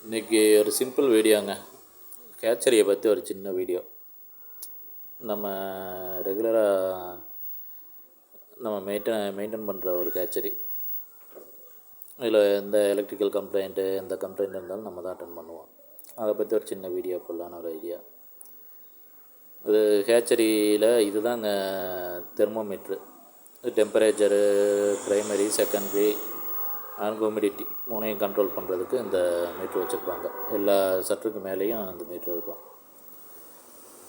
இன்றைக்கி ஒரு சிம்பிள் வீடியோங்க. கேச்சரியை பற்றி ஒரு சின்ன வீடியோ. நம்ம ரெகுலராக நம்ம மெயின்டைன் பண்ணுற ஒரு கேச்சரி. இதில் எந்த எலக்ட்ரிக்கல் கம்ப்ளைண்ட்டு எந்த கம்ப்ளைண்ட் இருந்தாலும் நம்ம தான் அட்டன் பண்ணுவோம். அதை பற்றி ஒரு சின்ன வீடியோ போடலான்னு ஒரு ஐடியா. இது கேச்சரியில் இதுதாங்க thermometer. Temperature, primary, secondary and humidity மூணையும் கண்ட்ரோல் பண்ணுறதுக்கு இந்த மீட்ரு வச்சுருப்பாங்க. எல்லா சட்டருக்கு மேலேயும் அந்த மீட்ரு இருக்கும்.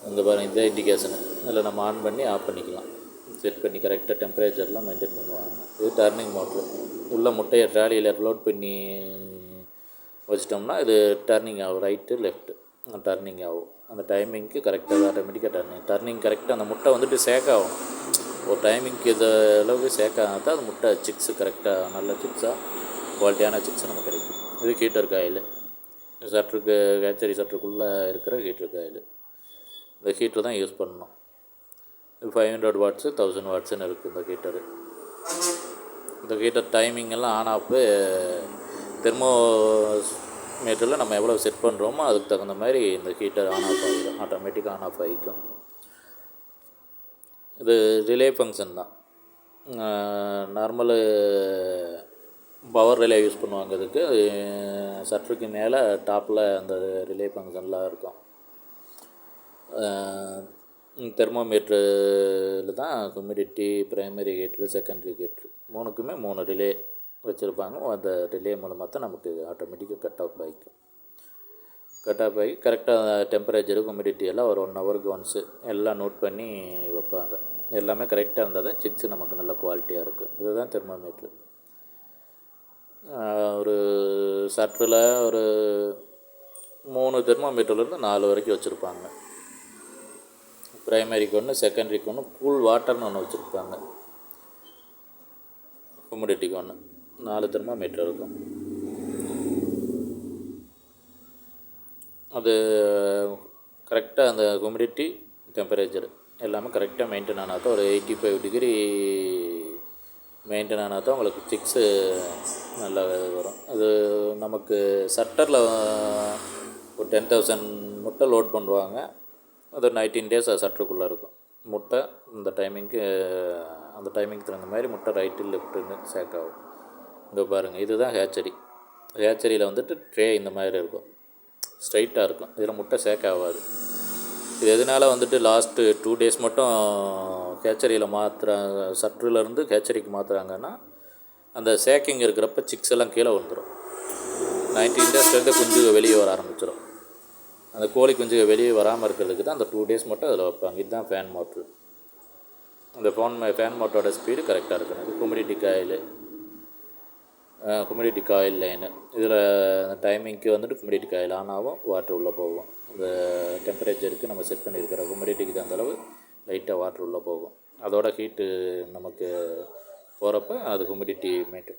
இந்த பாருங்கள், இந்த இண்டிகேஷனு இதில் நம்ம ஆன் பண்ணி ஆஃப் பண்ணிக்கலாம். செட் பண்ணி கரெக்டாக டெம்பரேச்சர்லாம் மெயின்டைன் பண்ணுவாங்க. இது டர்னிங் மோட்ரு. உள்ள முட்டையை ட்ராலியில் லோட் பண்ணி வச்சிட்டோம்னா இது டர்னிங் ஆகும். ரைட்டு லெஃப்ட்டு டர்னிங் ஆகும். அந்த டைமிங்க்கு கரெக்டாக ஆட்டோமேட்டிக்காக டர்னிங் கரெக்டாக அந்த முட்டை வந்துட்டு சேக் ஆகும். ஒரு டைமிங்க்கு இது அளவுக்கு சேக் ஆனால் தான் அது முட்டை சிக்ஸு கரெக்டாக நல்ல சிக்ஸாக குவாலிட்டியான சிக்ஸு நமக்கு கிடைக்கும். இது ஹீட்டர் காயில். சட்டருக்கு கேச்சரி சட்டருக்குள்ளே இருக்கிற ஹீட்டர் காயில். இந்த ஹீட்டர் தான் யூஸ் பண்ணணும். 500 வாட்ஸு 1000 வாட்ஸுன்னு இருக்குது இந்த ஹீட்டரு. இந்த ஹீட்டர் டைமிங் எல்லாம் ஆன் ஆஃபு தெர்மோ மீட்டரில் நம்ம எவ்வளோ செட் பண்ணுறோமோ அதுக்கு தகுந்த மாதிரி இந்த ஹீட்டர் ஆன் ஆஃப் ஆகிடும். ஆட்டோமேட்டிக்காக ஆன் ஆஃப் ஆகிக்கும். இது ரிலே ஃபங்க்ஷன் தான். நார்மலு பவர் ரிலே யூஸ் பண்ணுவாங்க. இதுக்கு சட்டருக்கு மேலே டாப்பில் அந்த ரிலே ஃபங்க்ஷன்லாம் இருக்கும். தெர்மோமீட்டரில் தான் ஹியூமிடிட்டி, ப்ரைமரி ஹீட்ரு, செகண்டரி ஹீட்ரு மூணுக்குமே 3 ரிலே வச்சுருப்பாங்க. அந்த ரிலே மூலமாக தான் நமக்கு ஆட்டோமேட்டிக்காக கட் ஆஃப் ஆகி கரெக்டாக டெம்பரேச்சரு, ஹியூமிடிட்டி எல்லாம் ஒரு 1 ஹவருக்கு ஒன்ஸு எல்லாம் நோட் பண்ணி வைப்பாங்க. எல்லாமே கரெக்டாக இருந்தால் தான் சிக்ஸு நமக்கு நல்ல குவாலிட்டியாக இருக்கும். இதுதான் தெர்மோமீட்ரு. ஒரு சட்டரில் ஒரு 3 தெர்மோமீட்டர்லேருந்து 4 வரைக்கும் வச்சுருப்பாங்க. ப்ரைமரிக்கு ஒன்று, செகண்டரிக்கு ஒன்று, கூல் வாட்டர்னு ஒன்று வச்சுருப்பாங்க. ஹியூமிடிட்டிக்கு ஒன்று, 4 தெர்மோமீட்டர் இருக்கும். அது கரெக்டாக அந்த ஹியூமிடிட்டி, டெம்பரேச்சர் எல்லாமே கரெக்டாக மெயின்டைன் ஆனால் தான் ஒரு 85 டிகிரி மெயின்டைன் ஆனால் தான் உங்களுக்கு சிக்ஸு நல்லா வரும். அது நமக்கு சட்டரில் ஒரு 10,000 முட்டை லோட் பண்ணுவாங்க. அது 19 டேஸ் சட்டருக்குள்ளே இருக்கும் முட்டை. இந்த டைமிங்க்கு அந்த டைமிங்க்கு தகுந்த மாதிரி முட்டை ரைட்டு லெஃப்ட்டுன்னு சேக் ஆகும். இங்கே பாருங்கள், இதுதான் ஹேச்சரி. ஹேச்சரியில் வந்துட்டு ட்ரே இந்த மாதிரி இருக்கும், ஸ்ட்ரைட்டாக இருக்கும். இதில் முட்டை சேக் ஆகாது. இது எதனால் வந்துட்டு லாஸ்ட்டு 2 டேஸ் மட்டும் கேச்சரியில் மாற்றுறாங்க, சட்டரிலேருந்து கேச்சரிக்கு மாற்றுறாங்கன்னா அந்த சேக்கிங் இருக்கிறப்ப சிக்ஸ் எல்லாம் கீழே வந்துடும். 19 டேஸ்லேருந்து குஞ்சு வெளியே வர ஆரம்பிச்சிடும். அந்த கோழி குஞ்சு வெளியே வராமல் இருக்கிறதுக்கு தான் அந்த 2 டேஸ் மட்டும் அதில் வைப்பாங்க. இதுதான் ஃபேன் மோட்ரு. அந்த ஃபேன் மோட்டரோட ஸ்பீடு கரெக்டாக இருக்கணும். இது ஹியூமிடிட்டி காயில் லைனு. இதில் அந்த டைமிங்க்கு வந்துட்டு ஹியூமிடிட்டி காயில் ஆன் ஆகும், வாட்ரு உள்ளே போகும். இந்த டெம்பரேச்சருக்கு நம்ம செட் பண்ணியிருக்கிற ஹியூமிடிட்டிக்கு தகுந்த அளவு லைட்டாக வாட்ரு உள்ளே போகும். அதோட ஹீட்டு நமக்கு போகிறப்ப அது ஹியூமிடிட்டி மெயின்டைன்